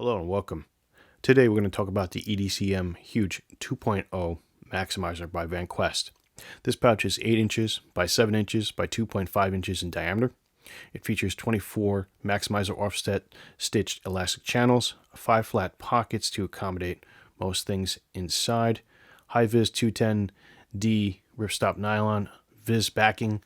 Hello and welcome. Today we're going to talk about the EDCM Huge 2.0 Maximizer by Vanquest. This pouch is 8 inches by 7 inches by 2.5 inches in diameter. It features 24 Maximizer offset stitched elastic channels, 5 flat pockets to accommodate most things inside, high-vis 210D ripstop nylon, vis backing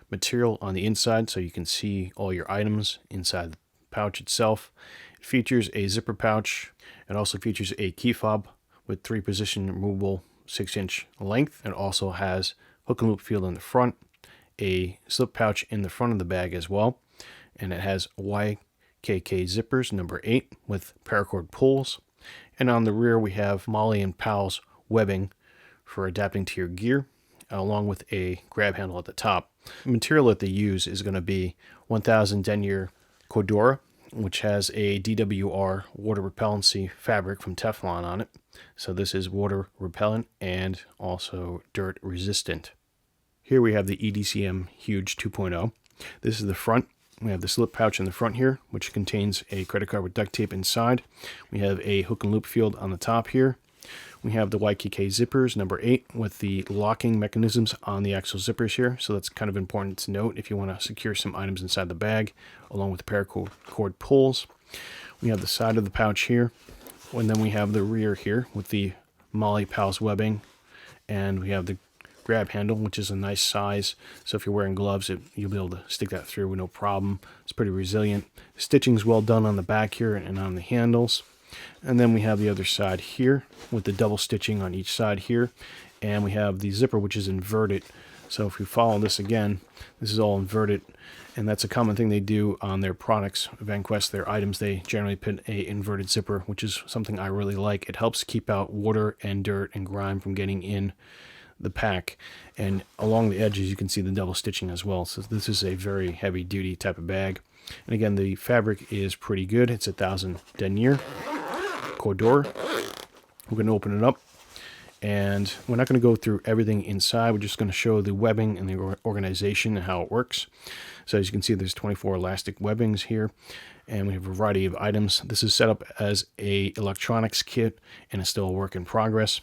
material on the inside so you can see all your items inside the pouch itself. It features a zipper pouch. It also features a key fob with 3 position removable 6-inch length. It also has hook and loop field in the front, a slip pouch in the front of the bag as well, and it has YKK zippers number 8 with paracord pulls. And on the rear we have Molly and Powell's webbing for adapting to your gear, along with a grab handle at the top. The material that they use is going to be 1000 denier Cordura, which has a DWR water repellency fabric from Teflon on it. So this is water repellent and also dirt resistant. Here we have the EDCM Huge 2.0. This is the front. We have the slip pouch in the front here, which contains a credit card with duct tape inside. We have a hook and loop field on the top here. We have the YKK zippers, number 8, with the locking mechanisms on the actual zippers here. So that's kind of important to note if you want to secure some items inside the bag, along with the paracord pulls. We have the side of the pouch here, and then we have the rear here with the Molly Powell's webbing, and we have the grab handle, which is a nice size. So if you're wearing gloves, you'll be able to stick that through with no problem. It's pretty resilient. The stitching's well done on the back here and on the handles. And then we have the other side here with the double stitching on each side here. And we have the zipper, which is inverted. So if you follow this again, this is all inverted. And that's a common thing they do on their products, Vanquest, their items. They generally put a inverted zipper, which is something I really like. It helps keep out water and dirt and grime from getting in the pack. And along the edges, you can see the double stitching as well. So this is a very heavy duty type of bag. And again, the fabric is pretty good. It's 1000 denier Cordura. We're going to open it up, and we're not going to go through everything inside. We're just going to show the webbing and the organization and how it works. So as you can see, there's 24 elastic webbings here, and we have a variety of items. This is set up as a electronics kit, and it's still a work in progress.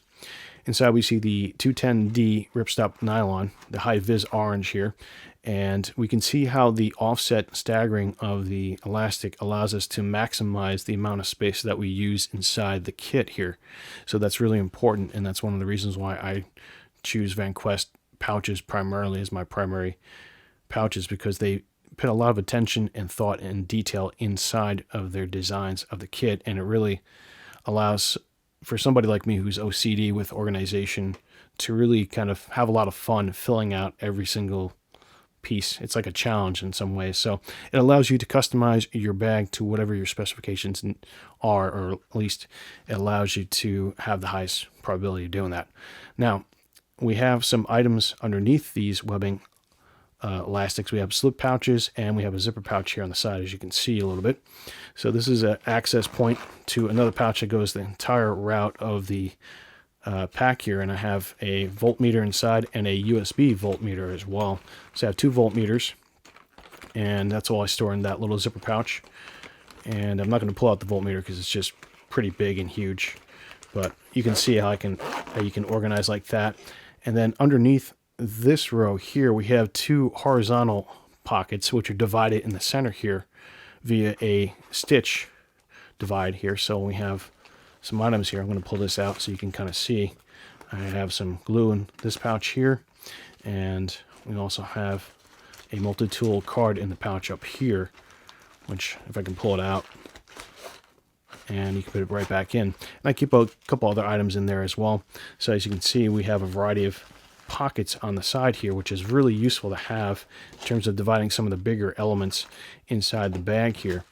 Inside we see the 210D ripstop nylon, the high vis orange here, and we can see how the offset staggering of the elastic allows us to maximize the amount of space that we use inside the kit here. So that's really important, and that's one of the reasons why I choose Vanquest pouches primarily as my primary pouches, because they put a lot of attention and thought and detail inside of their designs of the kit, and it really allows for somebody like me who's OCD with organization to really kind of have a lot of fun filling out every single piece. It's like a challenge in some ways. So it allows you to customize your bag to whatever your specifications are, or at least it allows you to have the highest probability of doing that. Now, we have some items underneath these webbing elastics. We have slip pouches, and we have a zipper pouch here on the side, as you can see a little bit. So this is an access point to another pouch that goes the entire route of the pack here, and I have a voltmeter inside and a USB voltmeter as well. So I have 2 voltmeters, and that's all I store in that little zipper pouch. And I'm not going to pull out the voltmeter because it's just pretty big and huge, but you can see how you can organize like that. And then underneath this row here, we have 2 horizontal pockets, which are divided in the center here via a stitch divide here. So we have some items here. I'm going to pull this out so you can kind of see. I have some glue in this pouch here, and we also have a multi-tool card in the pouch up here, which if I can pull it out, and you can put it right back in. And I keep a couple other items in there as well. So as you can see, we have a variety of pockets on the side here, which is really useful to have in terms of dividing some of the bigger elements inside the bag here.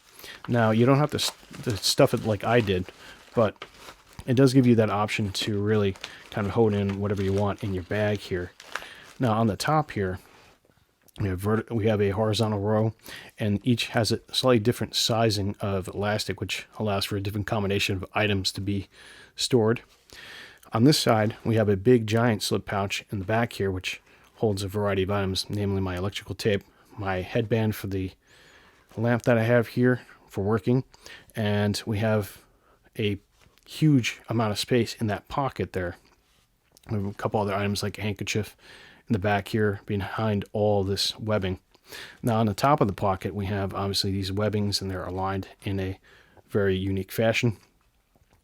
Now, you don't have to stuff it like I did, but it does give you that option to really kind of hold in whatever you want in your bag here. Now, on the top here, we have a horizontal row, and each has a slightly different sizing of elastic, which allows for a different combination of items to be stored. On this side, we have a big giant slip pouch in the back here, which holds a variety of items, namely my electrical tape, my headband for the lamp that I have here for working, and we have a huge amount of space in that pocket there. We have a couple other items like a handkerchief in the back here behind all this webbing. Now on the top of the pocket we have obviously these webbings, and they're aligned in a very unique fashion.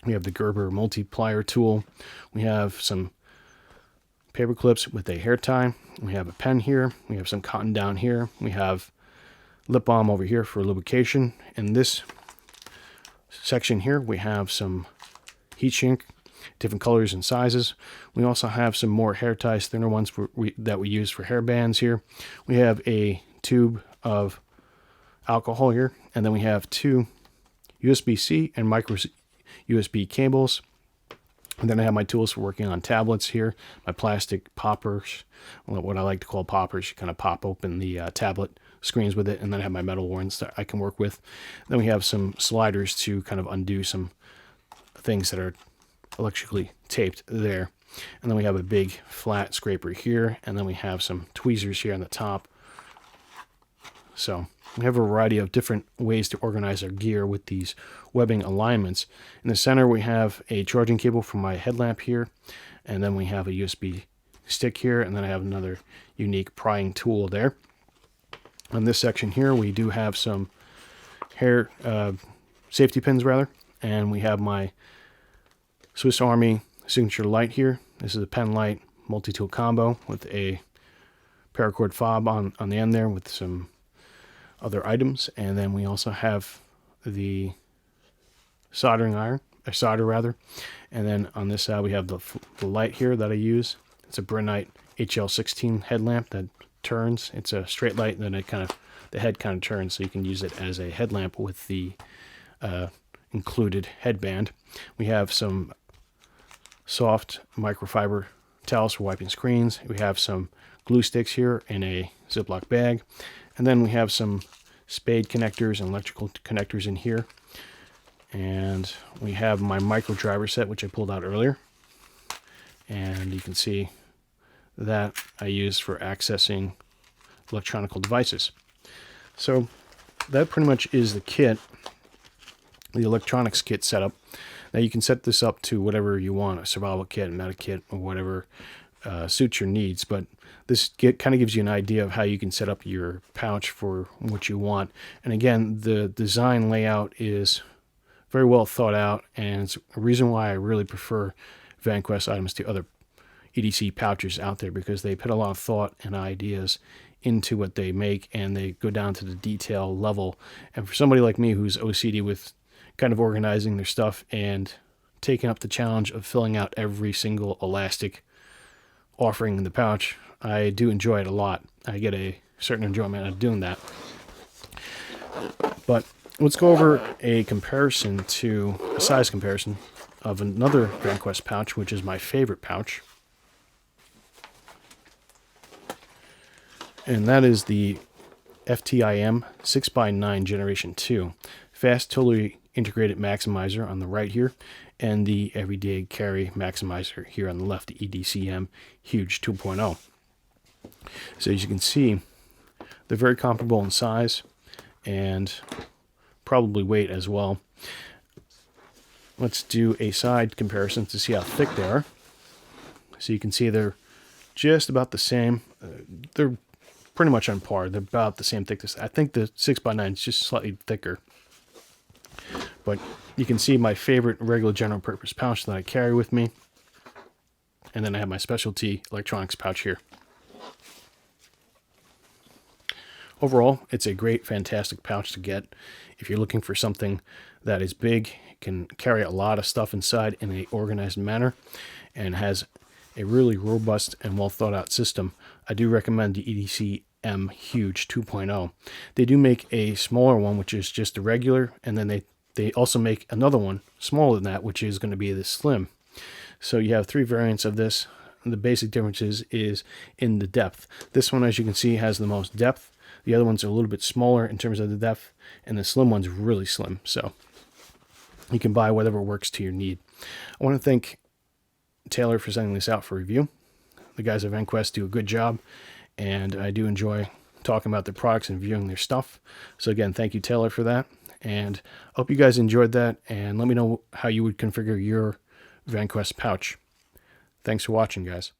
We have the Gerber multiplier tool. We have some paper clips with a hair tie. We have a pen here. We have some cotton down here. We have lip balm over here for lubrication. In this section here we have some heat shrink, different colors and sizes. We also have some more hair ties, thinner ones that we use for hair bands here. We have a tube of alcohol here, and then we have two USB-C and micro USB cables. And then I have my tools for working on tablets here, my plastic poppers, what I like to call poppers. You kind of pop open the tablet screens with it, and then I have my metal ones that I can work with. Then we have some sliders to kind of undo some things that are electrically taped there. And then we have a big flat scraper here, and then we have some tweezers here on the top. So we have a variety of different ways to organize our gear with these webbing alignments. In the center we have a charging cable for my headlamp here, and then we have a USB stick here, and then I have another unique prying tool there. On this section here we do have some hair safety pins rather, and we have my Swiss Army signature light here. This is a pen light multi-tool combo with a paracord fob on the end there with some other items. And then we also have the soldering iron, or solder rather. And then on this side we have the light here that I use. It's a Brenite HL16 headlamp that turns. It's a straight light, and then the head kind of turns, so you can use it as a headlamp with the included headband. We have some soft microfiber towels for wiping screens. We have some glue sticks here in a Ziploc bag. And then we have some spade connectors and electrical connectors in here. And we have my micro driver set, which I pulled out earlier. And you can see that I use for accessing electronic devices. So that pretty much is the kit, the electronics kit setup. Now you can set this up to whatever you want, a survival kit, a meta kit, or whatever suits your needs, but this kind of gives you an idea of how you can set up your pouch for what you want. And again, the design layout is very well thought out, and it's a reason why I really prefer Vanquest items to other EDC pouches out there, because they put a lot of thought and ideas into what they make, and they go down to the detail level. And for somebody like me who's OCD with kind of organizing their stuff and taking up the challenge of filling out every single elastic offering in the pouch, I do enjoy it a lot. I get a certain enjoyment out of doing that. But let's go over a size comparison of another Vanquest pouch, which is my favorite pouch. And that is the Ftim 6x9 Generation 2. Fast, totally integrated maximizer on the right here, and the everyday carry maximizer here on the left, the EDCM Huge 2.0. So as you can see, they're very comparable in size and probably weight as well. Let's do a side comparison to see how thick they are. So you can see they're just about the same. They're pretty much on par. They're about the same thickness. I think the 6x9 is just slightly thicker. But you can see my favorite regular general purpose pouch that I carry with me. And then I have my specialty electronics pouch here. Overall, it's a great, fantastic pouch to get if you're looking for something that is big, can carry a lot of stuff inside in an organized manner, and has a really robust and well thought out system. I do recommend the EDCM Huge 2.0. They do make a smaller one, which is just a regular, and then they also make another one smaller than that, which is going to be the slim. So you have three variants of this. The basic differences is in the depth. This one, as you can see, has the most depth. The other ones are a little bit smaller in terms of the depth, and the slim one's really slim. So you can buy whatever works to your need. I want to thank Taylor for sending this out for review. The guys at Vanquest do a good job, and I do enjoy talking about their products and viewing their stuff. So again, thank you, Taylor, for that. And I hope you guys enjoyed that, and let me know how you would configure your Vanquest pouch. Thanks for watching, guys.